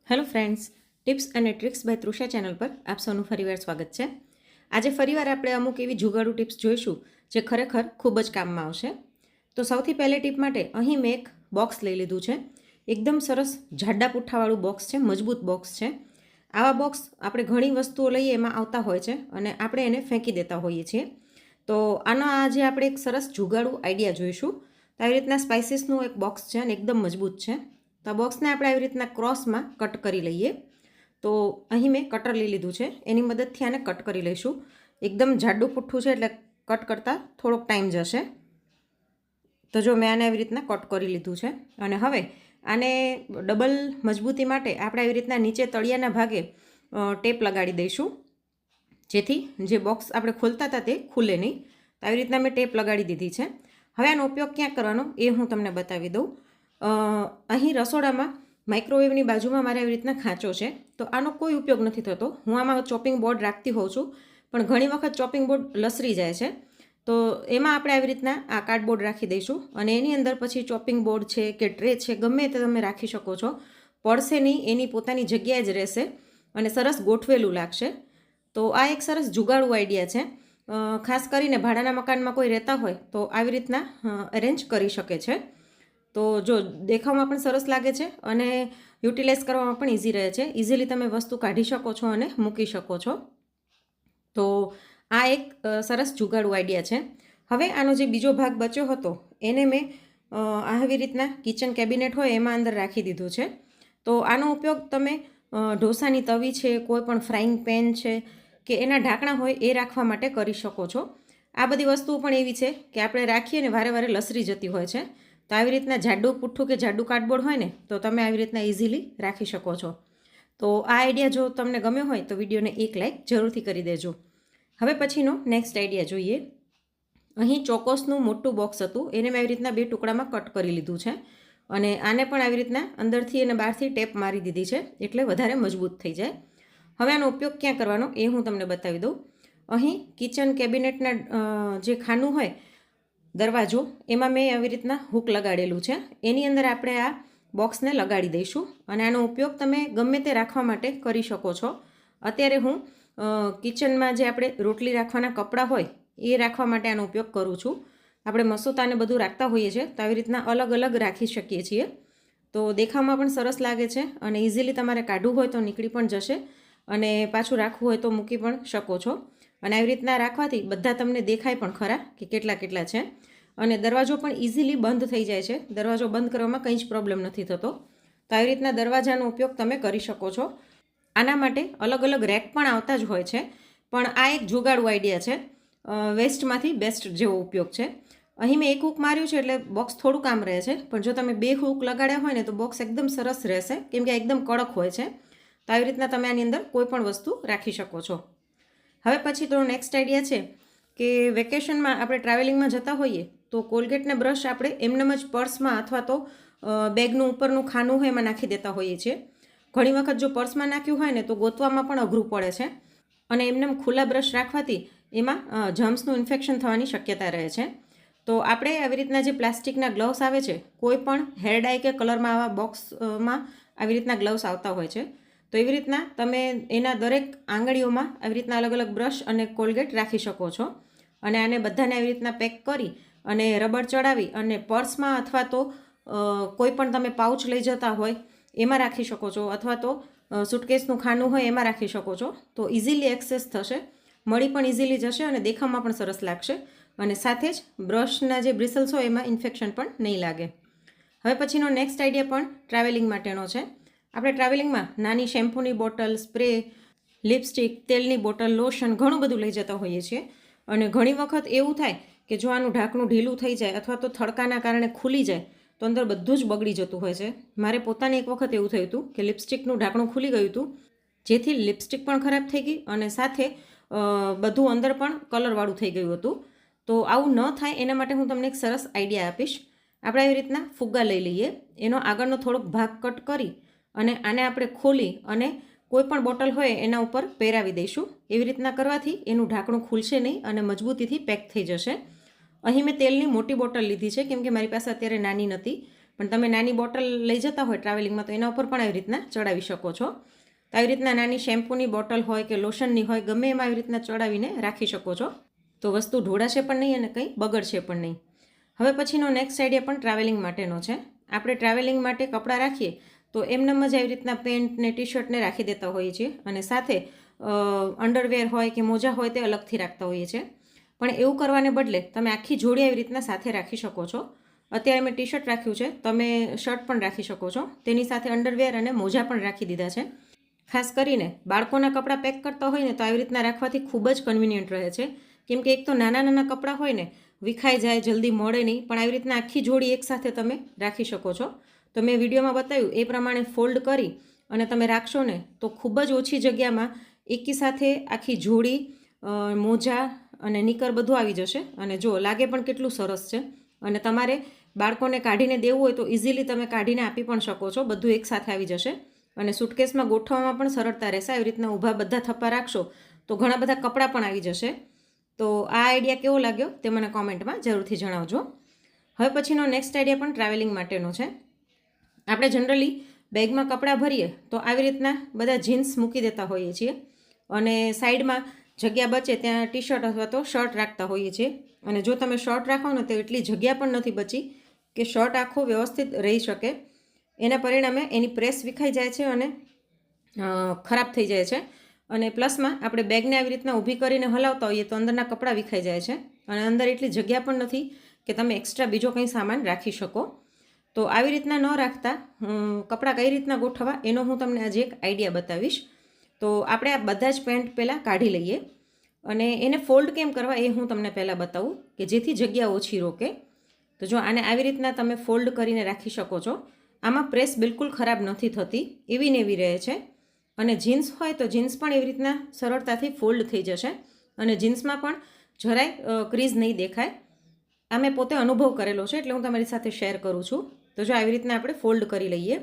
Hello friends, tips અને tricks by Trusha channel પર આપ સૌનું ફરીવાર સ્વાગત છે. આજે ફરીવાર આપણે અમુક એવી જુગાડુ ટિપ્સ જોઈશું જે ખરેખર ખૂબ જ કામમાં આવશે. તો સૌથી પહેલી ટીપ માટે અહીં મેં એક બોક્સ લઈ લીધું છે. એકદમ સરસ જાડા પુઠ્ઠાવાળું બોક્સ છે, મજબૂત બોક્સ છે. આવા બોક્સ આપણે ઘણી વસ્તુઓ લઈએ એમાં આવતા હોય છે અને આપણે એને ફેંકી દેતા હોઈએ છીએ. તો આનો આજે આપણે એક સરસ જુગાડુ આઈડિયા જોઈશું. તો આવી રીતના સ્પાઇસીસનું એક બોક્સ છે અને એકદમ મજબૂત છે. તો આ બોક્સને આપણે આવી રીતના ક્રોસમાં કટ કરી લઈએ. તો અહીં મેં કટર લઈ લીધું છે, એની મદદથી આને કટ કરી લઈશું. એકદમ જાડું પુઠ્ઠું છે એટલે કટ કરતાં થોડોક ટાઈમ જશે. તો જો મેં આને આવી રીતના કટ કરી લીધું છે અને હવે આને ડબલ મજબૂતી માટે આપણે આવી રીતના નીચે તળિયાના ભાગે ટેપ લગાડી દઈશું, જેથી જે બોક્સ આપણે ખોલતા હતા તે ખુલે નહીં. તો આવી રીતના મેં ટેપ લગાડી દીધી છે. હવે આનો ઉપયોગ ક્યાં કરવાનો એ હું તમને બતાવી દઉં. અહીં રસોડામાં માઇક્રોવેવની બાજુમાં મારે આવી રીતના ખાંચો છે, તો આનો કોઈ ઉપયોગ નથી થતો. હું આમાં ચોપિંગ બોર્ડ રાખતી હોઉં છું, પણ ઘણી વખત ચોપિંગ બોર્ડ લસરી જાય છે. તો એમાં આપણે આવી રીતના આ કાર્ડબોર્ડ રાખી દઈશું અને એની અંદર પછી ચોપિંગ બોર્ડ છે કે ટ્રે છે ગમે તે તમે રાખી શકો છો. પડશે નહીં, એની પોતાની જગ્યાએ જ રહેશે અને સરસ ગોઠવેલું લાગશે. તો આ એક સરસ જુગાડુ આઈડિયા છે. ખાસ કરીને ભાડાના મકાનમાં કોઈ રહેતા હોય તો આવી રીતના અરેન્જ કરી શકે છે. તો જો દેખાવમાં પણ સરસ લાગે છે અને યુટિલાઇઝ કરવામાં પણ ઇઝી રહે છે. ઇઝીલી તમે વસ્તુ કાઢી શકો છો અને મૂકી શકો છો. તો આ એક સરસ જુગાડુ આઈડિયા છે. હવે આનો જે બીજો ભાગ બચ્યો હતો એને મેં આવી રીતના કિચન કેબિનેટ હોય એમાં અંદર રાખી દીધું છે. તો આનો ઉપયોગ તમે ઢોસાની તવી છે, કોઈ પણ ફ્રાઈંગ પેન છે કે એના ઢાંકણા હોય એ રાખવા માટે કરી શકો છો. આ બધી વસ્તુઓ પણ એવી છે કે આપણે રાખીએ ને વારે વારે લસરી જતી હોય છે. તો આવી રીતના જાડું પુઠ્ઠું કે જાડું કાર્ડબોર્ડ હોય ને તો તમે આવી રીતના ઇઝીલી રાખી શકો છો. તો આ આઈડિયા જો તમને ગમ્યો હોય તો વિડીયોને એક લાઇક જરૂરથી કરી દેજો. હવે પછીનો નેક્સ્ટ આઈડિયા જોઈએ. અહીં ચોકોસનું મોટું બોક્સ હતું, એને મેં આવી રીતના 2 ટુકડામાં કટ કરી લીધું છે અને આને પણ આવી રીતના અંદરથી અને બહારથી ટેપ મારી દીધી છે એટલે વધારે મજબૂત થઈ જાય. હવે આનો ઉપયોગ ક્યાં કરવાનો એ હું તમને બતાવી દઉં. અહીં કિચન કેબિનેટના જે ખાનું હોય દરવાજો, એમાં મેં આવી રીતના હૂક લગાડેલું છે. એની અંદર આપણે આ બોક્સને લગાડી દઈશું અને આનો ઉપયોગ તમે ગમે તે રાખવા માટે કરી શકો છો. અત્યારે હું કિચનમાં જે આપણે રોટલી રાખવાના કપડાં હોય એ રાખવા માટે આનો ઉપયોગ કરું છું. આપણે મસોતાને બધું રાખતા હોઈએ છીએ તો આવી રીતના અલગ અલગ રાખી શકીએ છીએ. તો દેખાવમાં પણ સરસ લાગે છે અને ઇઝીલી તમારે કાઢવું હોય તો નીકળી પણ જશે અને પાછું રાખવું હોય તો મૂકી પણ શકો છો. અને આવી રીતના રાખવાથી બધા તમને દેખાય પણ ખરા કે કેટલા કેટલા છે. અને દરવાજો પણ ઇઝીલી બંધ થઈ જાય છે. દરવાજો બંધ કરવામાં કંઈ જ પ્રોબ્લેમ નથી થતો. તો આવી રીતના દરવાજાનો ઉપયોગ તમે કરી શકો છો. આના માટે અલગ અલગ રેક પણ આવતા જ હોય છે, પણ આ એક જુગાડુ આઈડિયા છે. વેસ્ટમાંથી બેસ્ટ જેવો ઉપયોગ છે. અહીં મેં એક હૂક માર્યું છે એટલે બોક્સ થોડું કામ રહે છે, પણ જો તમે 2 હૂક લગાડ્યા હોય ને તો બોક્સ એકદમ સરસ રહેશે, કેમ કે એકદમ કડક હોય છે. તો આવી રીતના તમે આની અંદર કોઈ પણ વસ્તુ રાખી શકો છો. હવે પછી તો નેક્સ્ટ આઈડિયા છે કે વેકેશનમાં આપણે ટ્રાવેલિંગમાં જતા હોઈએ તો કોલગેટને બ્રશ આપણે એમનેમ જ પર્સમાં અથવા તો બેગનું ઉપરનું ખાનું હોય એમાં નાખી દેતા હોઈએ છીએ. ઘણી વખત જો પર્સમાં નાખ્યું હોય ને તો ગોતવામાં પણ અઘરું પડે છે અને એમનેમ ખુલ્લા બ્રશ રાખવાથી એમાં જમ્સનું ઇન્ફેક્શન થવાની શક્યતા રહે છે. તો આપણે આવી રીતના જે પ્લાસ્ટિકના ગ્લવ્સ આવે છે, કોઈ પણ હેર ડાય કે કલરમાં આવા બોક્સમાં આવી રીતના ગ્લવ્સ આવતા હોય છે. તો એવી રીતના તમે એના દરેક આંગળીઓમાં આવી રીતના અલગ અલગ બ્રશ અને કોલગેટ રાખી શકો છો અને આને બધાને આવી રીતના પેક કરી અને રબર ચડાવી અને પર્સમાં અથવા તો કોઈ પણ તમે પાઉચ લઈ જતા હોય એમાં રાખી શકો છો અથવા તો સુટકેસનું ખાનું હોય એમાં રાખી શકો છો. તો ઇઝીલી એક્સેસ થશે, મળી પણ ઇઝીલી જશે અને દેખાવમાં પણ સરસ લાગશે અને સાથે જ બ્રશના જે બ્રિસલ્સ હોય એમાં ઇન્ફેક્શન પણ નહીં લાગે. હવે પછીનો નેક્સ્ટ આઈડિયા પણ ટ્રાવેલિંગ માટેનો છે. આપણે ટ્રાવેલિંગમાં નાની શેમ્પૂની બોટલ, સ્પ્રે, લિપસ્ટિક, તેલની બોટલ, લોશન ઘણું બધું લઈ જતા હોઈએ છીએ અને ઘણી વખત એવું થાય કે જો આનું ઢાંકણું ઢીલું થઈ જાય અથવા તો થડકાના કારણે ખુલી જાય તો અંદર બધું જ બગડી જતું હોય છે. મારે પોતાને એક વખત એવું થયું હતું કે લિપસ્ટિકનું ઢાંકણું ખુલી ગયું હતું, જેથી લિપસ્ટિક પણ ખરાબ થઈ ગઈ અને સાથે બધું અંદર પણ કલરવાળું થઈ ગયું હતું. તો આવું ન થાય એના માટે હું તમને એક સરસ આઈડિયા આપીશ. આપણે આવી રીતના ફુગ્ગા લઈ લઈએ, એનો આગળનો થોડોક ભાગ કટ કરી અને આને આપણે ખોલી અને કોઈ પણ બોટલ હોય એના ઉપર પહેરાવી દઈશું. એવી રીતના કરવાથી એનું ઢાંકણું ખુલશે નહીં અને મજબૂતીથી પેક થઈ જશે. અહીં મેં તેલની મોટી બોટલ લીધી છે કેમ કે મારી પાસે અત્યારે નાની નથી. પણ તમે નાની બોટલ લઈ જતા હોય ટ્રાવેલિંગમાં તો એના ઉપર પણ આવી રીતના ચડાવી શકો છો. તો આવી રીતના નાની શેમ્પૂની બોટલ હોય કે લોશનની હોય ગમે એમાં આવી રીતના ચડાવીને રાખી શકો છો. તો વસ્તુ ઢોળાશે પણ નહીં અને કંઈ બગડશે પણ નહીં. હવે પછીનો નેક્સ્ટ આઈડિયા પણ ટ્રાવેલિંગ માટેનો છે. આપણે ટ્રાવેલિંગ માટે કપડાં રાખીએ તો એમનેમ જ આવી રીતના પેન્ટ ને ટી શર્ટને રાખી દેતા હોઈએ છીએ અને સાથે અંડરવેર હોય કે મોજા હોય તે અલગથી રાખતા હોઈએ છીએ. પણ એવું કરવાને બદલે તમે આખી જોડી આવી રીતના સાથે રાખી શકો છો. અત્યારે મેં ટી શર્ટ રાખ્યું છે, તમે શર્ટ પણ રાખી શકો છો. તેની સાથે અંડરવેર અને મોજા પણ રાખી દીધા છે. ખાસ કરીને બાળકોના કપડાં પેક કરતા હોય ને તો આવી રીતના રાખવાથી ખૂબ જ કન્વિનિયન્ટ રહે છે. કેમ કે એક તો નાના નાના કપડાં હોય ને વિખાઈ જાય, જલ્દી મળે નહીં, પણ આવી રીતના આખી જોડી એકસાથે તમે રાખી શકો છો. તો મેં વિડીયોમાં બતાવ્યું એ પ્રમાણે ફોલ્ડ કરી અને તમે રાખશો ને તો ખૂબ જ ઓછી જગ્યામાં એકી સાથે આખી જોડી, મોજા અને નીકર બધું આવી જશે. અને જો લાગે પણ કેટલું સરસ છે. અને તમારે બાળકોને કાઢીને દેવું હોય તો ઇઝીલી તમે કાઢીને આપી પણ શકો છો. બધું એકસાથે આવી જશે અને સુટકેસમાં ગોઠવવામાં પણ સરળતા રહેશે. આવી રીતના ઊભા બધા થપ્પા રાખશો તો ઘણા બધા કપડાં પણ આવી જશે. તો આ આઈડિયા કેવો લાગ્યો તે મને કોમેન્ટમાં જરૂરથી જણાવજો. હવે પછીનો નેક્સ્ટ આઈડિયા પણ ટ્રાવેલિંગ માટેનો છે. આપણે જનરલી બેગમાં કપડાં ભરીએ તો આવી રીતના બધા જીન્સ મૂકી દેતા હોઈએ છીએ અને સાઈડમાં જગ્યા બચે ત્યાં ટી શર્ટ અથવા તો શર્ટ રાખતા હોઈએ છીએ. અને જો તમે શર્ટ રાખો ને તો એટલી જગ્યા પણ નથી બચી કે શર્ટ આખો વ્યવસ્થિત રહી શકે. એના પરિણામે એની પ્રેસ વિખાઈ જાય છે અને ખરાબ થઈ જાય છે. અને પ્લસમાં આપણે બેગને આવી રીતના ઊભી કરીને હલાવતા હોઈએ તો અંદરના કપડાં વિખાઈ જાય છે અને અંદર એટલી જગ્યા પણ નથી કે તમે એક્સ્ટ્રા બીજો કંઈ સામાન રાખી શકો. તો આવી રીતના ન રાખતા કપડાં કઈ રીતના ગોઠવવા એનો હું તમને આજે એક આઈડિયા બતાવીશ. તો આપણે આ બધા જ પેન્ટ પહેલાં કાઢી લઈએ અને એને ફોલ્ડ કેમ કરવા એ હું તમને પહેલાં બતાવું કે જેથી જગ્યા ઓછી રોકે. તો જો આને આવી રીતના તમે ફોલ્ડ કરીને રાખી શકો છો. આમાં પ્રેસ બિલકુલ ખરાબ નથી થતી, એવી ને એવી રહે છે. અને જીન્સ હોય તો જીન્સ પણ એવી રીતના સરળતાથી ફોલ્ડ થઈ જશે અને જીન્સમાં પણ જરાય ક્રીઝ નહીં દેખાય. આ મેં પોતે અનુભવ કરેલો છે એટલે હું તમારી સાથે શેર કરું છું. તો જો આવી રીતના આપણે ફોલ્ડ કરી લઈએ.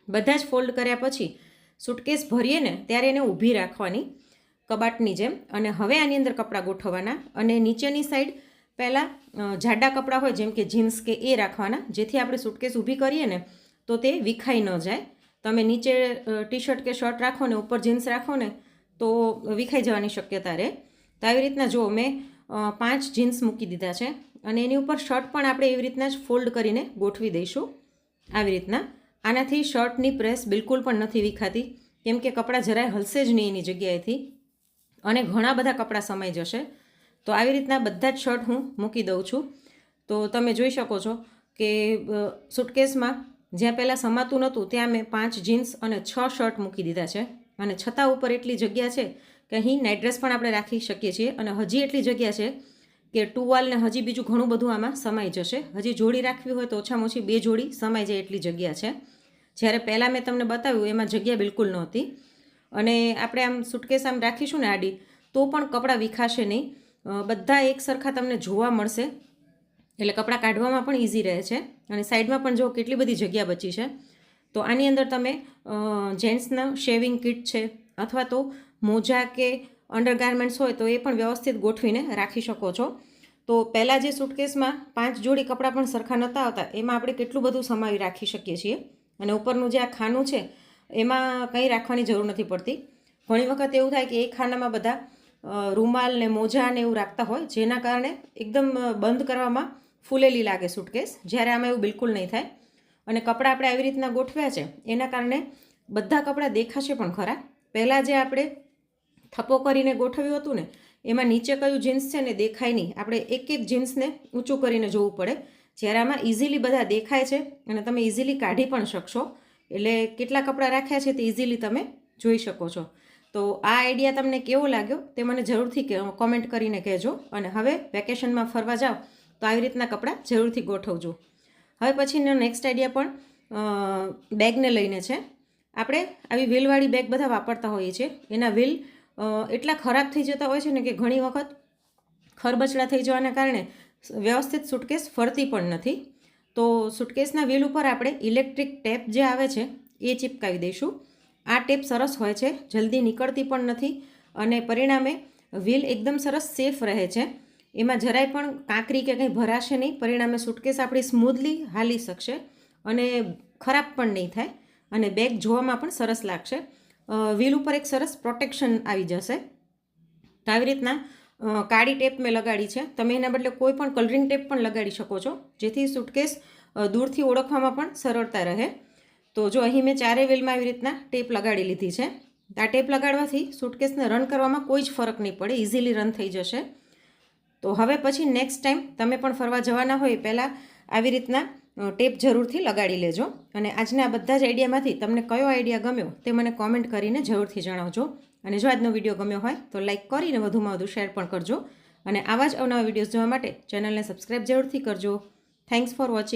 બધા જ ફોલ્ડ કર્યા પછી સુટકેસ ભરીએ ને ત્યારે એને ઊભી રાખવાની કબાટની જેમ. અને હવે આની અંદર કપડાં ગોઠવવાના અને નીચેની સાઈડ પહેલાં જાડા કપડાં હોય જેમ કે જીન્સ કે એ રાખવાના, જેથી આપણે સુટકેસ ઊભી કરીએ ને તો તે વિખાઈ ન જાય. તમે નીચે ટી શર્ટ કે શર્ટ રાખો ને ઉપર જીન્સ રાખો ને તો વિખાઈ જવાની શક્યતા રહે. તો આવી રીતના જો મેં 5 જીન્સ મૂકી દીધા છે અને એની ઉપર શર્ટ પણ આપણે એવી રીતના જ ફોલ્ડ કરીને ગોઠવી દઈશું. આવી રીતના આનાથી શર્ટની પ્રેસ બિલકુલ પણ નથી વિખાતી, કેમ કે કપડાં જરાય હલશે જ નહીં એની જગ્યાએથી અને ઘણા બધા કપડાં સમાઈ જશે. તો આવી રીતના બધા જ શર્ટ હું મૂકી દઉં છું. તો તમે જોઈ શકો છો કે સુટકેસમાં જ્યાં પહેલાં સમાતું નહોતું ત્યાં મેં 5 જીન્સ અને 6 શર્ટ મૂકી દીધા છે. અને છતાં ઉપર એટલી જગ્યા છે કે અહીં નાઇટ ડ્રેસ પણ આપણે રાખી શકીએ છીએ અને હજી એટલી જગ્યા છે કે ટુવાલ ને હજી બીજું ઘણું બધું આમાં સમાઈ જશે. હજી જોડી રાખવી હોય તો ઓછામાં ઓછી 2 જોડી સમાઈ જાય એટલી જગ્યા છે. જ્યારે પહેલાં મેં તમને બતાવ્યું એમાં જગ્યા બિલકુલ નહોતી. અને આપણે આમ સુટકેસ આમ રાખીશું ને આડી તો પણ કપડાં વિખાશે નહીં. બધા એક સરખા તમને જોવા મળશે એટલે કપડાં કાઢવામાં પણ ઇઝી રહે છે. અને સાઈડમાં પણ જો કેટલી બધી જગ્યા બચી છે. તો આની અંદર તમે જેન્ટ્સના શેવિંગ કિટ છે અથવા તો મોજા કે અંડરગાર્મેન્ટ્સ હોય તો એ પણ વ્યવસ્થિત ગોઠવીને રાખી શકો છો. તો પહેલાં જે સુટકેસમાં 5 જોડી કપડાં પણ સરખા નહોતા આવતા એમાં આપણે કેટલું બધું સમાવી રાખી શકીએ છીએ. અને ઉપરનું જે આ ખાનું છે એમાં કંઈ રાખવાની જરૂર નથી પડતી. ઘણી વખત એવું થાય કે એ ખાનામાં બધા રૂમાલ ને મોજા ને એવું રાખતા હોય જેના કારણે એકદમ બંધ કરવામાં ફૂલેલી લાગે સુટકેસ, જ્યારે આમાં એવું બિલકુલ નહીં થાય. અને કપડાં આપણે આવી રીતના ગોઠવ્યા છે એના કારણે બધા કપડાં દેખાશે પણ ખરા. પહેલાં જે આપણે થપ્પો કરીને ગોઠવ્યું હતું ને એમાં નીચે કયું જીન્સ છે ને દેખાય નહીં, આપણે એક એક જીન્સને ઊંચું કરીને જોવું પડે. જ્યારે આમાં ઇઝીલી બધા દેખાય છે અને તમે ઇઝીલી કાઢી પણ શકશો. એટલે કેટલા કપડાં રાખ્યા છે તે ઇઝીલી તમે જોઈ શકો છો. તો આ આઈડિયા તમને કેવો લાગ્યો તે મને જરૂરથી કોમેન્ટ કરીને કહેજો. અને હવે વેકેશનમાં ફરવા જાઓ તો આવી રીતના કપડાં જરૂરથી ગોઠવજો. હવે પછીનો નેક્સ્ટ આઈડિયા પણ બેગને લઈને છે. આપણે આવી વ્હીલવાળી બેગ બધા વાપરતા હોઈએ છીએ. એના વ્હીલ એટલા ખરાબ થઈ જતા હોય છે ને કે ઘણી વખત ખરબચડા થઈ જવાના કારણે વ્યવસ્થિત સુટકેસ ફરતી પણ નથી. તો સુટકેસના વ્હીલ ઉપર આપણે ઇલેક્ટ્રિક ટેપ જે આવે છે એ ચિપકાવી દઈશું. આ ટેપ સરસ હોય છે, જલ્દી નીકળતી પણ નથી અને પરિણામે વ્હીલ એકદમ સરસ સેફ રહે છે. એમાં જરાય પણ કાંકરી કે કંઈ ભરાશે નહીં. પરિણામે સુટકેસ આપણી સ્મૂધલી હાલી શકશે અને ખરાબ પણ નહીં થાય અને બેગ જોવામાં પણ સરસ લાગશે. વ્હીલ ઉપર એક સરસ પ્રોટેક્શન આવી જશે. તો આવી રીતના કાળી ટેપ મેં લગાડી છે. તમે એના બદલે કોઈ પણ કલરિંગ ટેપ પણ લગાડી શકો છો, જેથી સુટકેસ દૂરથી ઓળખવામાં પણ સરળતા રહે. તો જો અહીં મેં ચારે વ્હીલમાં આવી રીતના ટેપ લગાડી લીધી છે. આ ટેપ લગાડવાથી સુટકેસને રન કરવામાં કોઈ જ ફરક નહીં પડે, ઇઝીલી રન થઈ જશે. તો હવે પછી નેક્સ્ટ ટાઈમ તમે પણ ફરવા જવાના હોય પહેલાં આવી રીતના ટેપ જરૂરથી લગાડી લેજો. અને આજના આ બધા જ આઈડિયામાંથી તમને કયો આઈડિયા ગમ્યો તે મને કોમેન્ટ કરીને જરૂરથી જણાવજો. અને જો આજનો વિડીયો ગમ્યો હોય તો લાઇક કરીને વધુમાં વધુ શેર પણ કરજો. અને આવા જ અવનવા વિડીયોઝ જોવા માટે ચેનલને સબસ્ક્રાઈબ જરૂરથી કરજો. Thanks for watching.